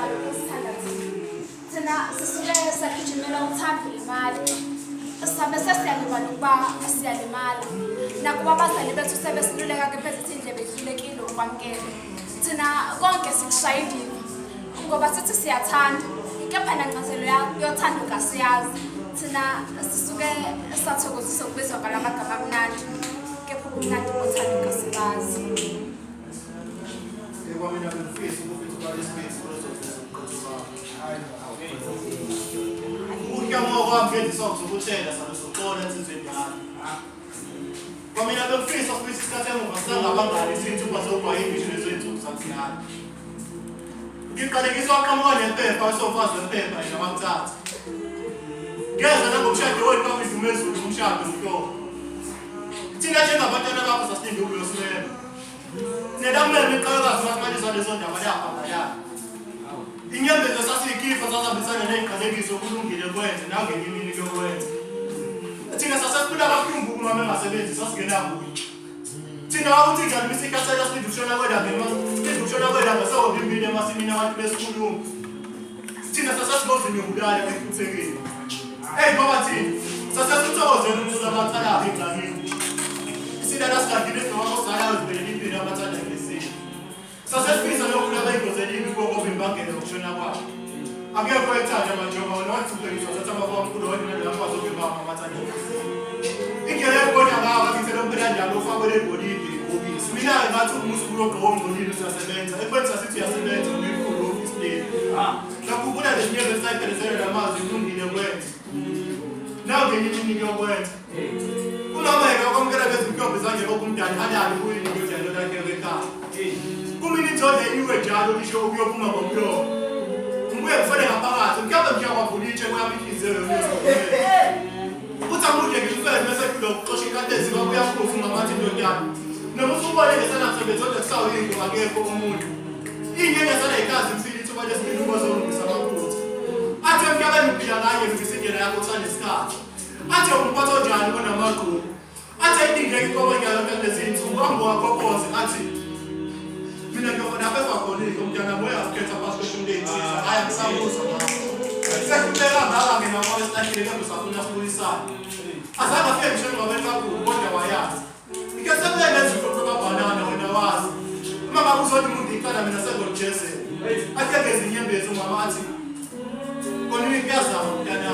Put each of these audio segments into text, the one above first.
njalo kusithanda thina sisuke sagijimela uthando imali sabe sesiyalimala ukuba siyalimala nakuba abazali bethu sebesiluleka-ke pheze indlebe zihlulekile ukwamukela thina konke sikushaya indiva ngoba sithi siyathanda kepha nancazelo yothando kasiyazi thina sisuke sathokozisa ukubizwa kwalamagama amnandi kepha ubumnandi bothando kasibazi. Kwamina bengifisa ukuthi isikhathi emuva singabangani isithuba sokuba yingisho lezoyinsuku zakusiyana. Ngiqalekiswa aqhamuka nempepha esofazi wempepha nabamthatha. Ngeza nangokushado wethu kwamizumezulu umshado uhlolo. Thina njengabantwana bakho sasilinde ukuyosimela. Nedamele iqhakazi masimalizwa lezo ndaba yahamba yakho. Inyembezi sasiyikhipha sasabisana neziqalekiso kulungile kwenze nangenye imini yokwenza. Thina sasifuna kakhulu uma bengasebenzi sasingenabuyi. Thina wakuthi njalo misikhathela sithi ushona kwelanga sithi ushona kwelanga sawubimbile emasimini abantu besikhuluma. Thina sasasibozini yokudala ekuthekeni. Hey baba thina sasasithokozela umuntu abathanda egcakeni. Isidala sikadile noma osala uzibelele impilo abathanda ngesimo. Sasifisa lokula bayingozela imiko obimbangele ukushona kwabo. Akekho ethanda manje ngoba nowathubekiswa sathi abafamkhulu wena lapho azobibamba amathanda. Ingele kodwa ngaba ngithela umpela njalo ufakwe legolide ngobisi. Mina ngathi umusi kulogqoka ngolile usasebenza. Ekwenza sithi uyasebenza ngekhulu office day. Nakubona lesinye sayitelezela namazwi kulungile kwenza. Nawe ngenye imini yokwenza. Umama yena kwamkela bezinkyobe zakhe okumdala halali kuyini njalo lakhe ekhaya. Kumini indoda iwe njalo lisho ukuyophuma ngomlomo. Ubuye kufanele ngaphakathi mhlawumbe ngiyakwavulitshe kwamihliziyo uthi amude ngifeze bese kulokuxosha inkantezi ngoba uyaphuza ngamathi into yakho noma usubone ngesanamsebenzi kodwa kusawuyinto akekho umuntu ingeke sala ikazi mfili ithuba lesibili ubozolungisa amaphutha athe mhlawumbe ngiphila kanye ngisindlela yakho sanesikhathi athe umphatho njani konamaqhubu athe idingeke ngoba ngiyalo lezinsuku uhambo wakho phoze athi mina ngiyofuna apha khonile umntana moya ukhetha passport umlethisa haya ngisabuza sekubeka ngaba ngena ngoba silahlile kodwa safuna sibulisana azange afike ngisho ngoba enkakulu kodwa wayazi ike sebuye nezinto zokubhalana wena wazi uma ngabe uzothi umuntu iqala mina sengojeze athe ngezinyembezi umama athi konini kuyazama umntana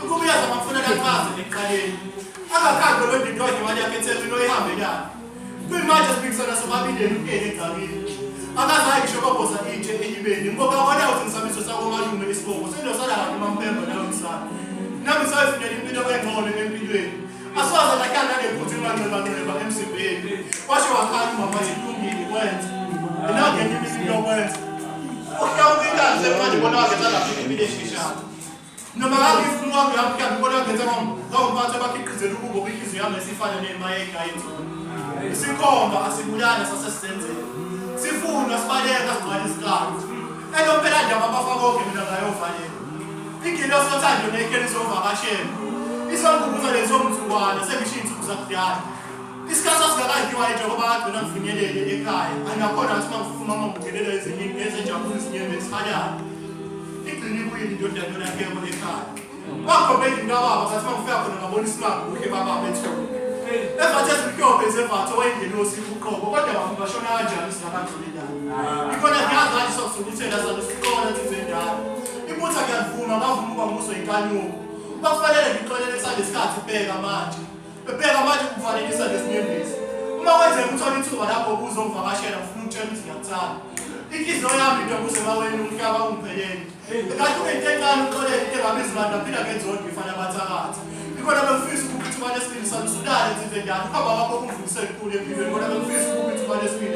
ukuba uyazama kufuna laqhaza eqaleni akakhande lo ndinto yakhe imali yakhe etheni oyihambe yani kuyimanje sibikisana sobabili ukuyeke egcakini akazayi ngisho kwabhoza itshe enyibeni ngoba wona uthi ngisabiso sakho malume isibongo sendosala kanye mampemba nayo ngisana nami sayifinela impilo engcono empilweni asaza lakhanda nephutha imanqeba emzimbeni washo wakhala umama athi kulungile kwenza nangenye imizimba yokwenza uhlawubikazi manje bona wazenza impilo eshishana noma ngabe ifuna wami yamhlawumbe bona wazenza ngawumphathe bakhiqizela ukuba inhliziyo yami esifana nemayeka yethu isikhomba asibulala sasesenzele sifuna sibaleka sigcwala isikhathi elompela ndaba abafakonke mina ngayofanele ingilo sothando nekheli sovakashela isongubuzo lezomthukwana sengisho insuku zakudala isikhathi asingakadliwa njengoba agcina ngifinyelele ekhaya angakhona ukuthi mangifuma mangingelela eziningi ezenjabulo izinyembezi esikhalayo igcine ibuyile indodana yakhe ekhaya wakhomela intababa ngathi mangifika khona ngabona isimanga kuhle bababa ethole evathe ezimhlophe zevathe wayingelosi uqobo kodwa wangashona kanjani singakadlulelana ikhona ngiyazathi sokusukuthela salusiqola thizendala iphutha ngiyavuma ngavuma ukuba muso inkanyuko bakufanele ngixolele kusanesikhathi bebheka manje kufanelisa lesinyembezi uma wenzeka uthola ithuba lapho uzongivakashela ngifuna ukutshela ukuthi ngiyakuthanda inhliziyo yami into kusebaweni umhlaba ungiphelele kanti kuyinto encane uxolele into engabizi bantu aphila ngenzonke ifana abathakathi ikona bengifisa ukuthi ithuba lesibili salusudale thizendala ukuhamba kwakho kumvukise likhulu empilweni kodwa bengifisa ukuthi ithuba lesibili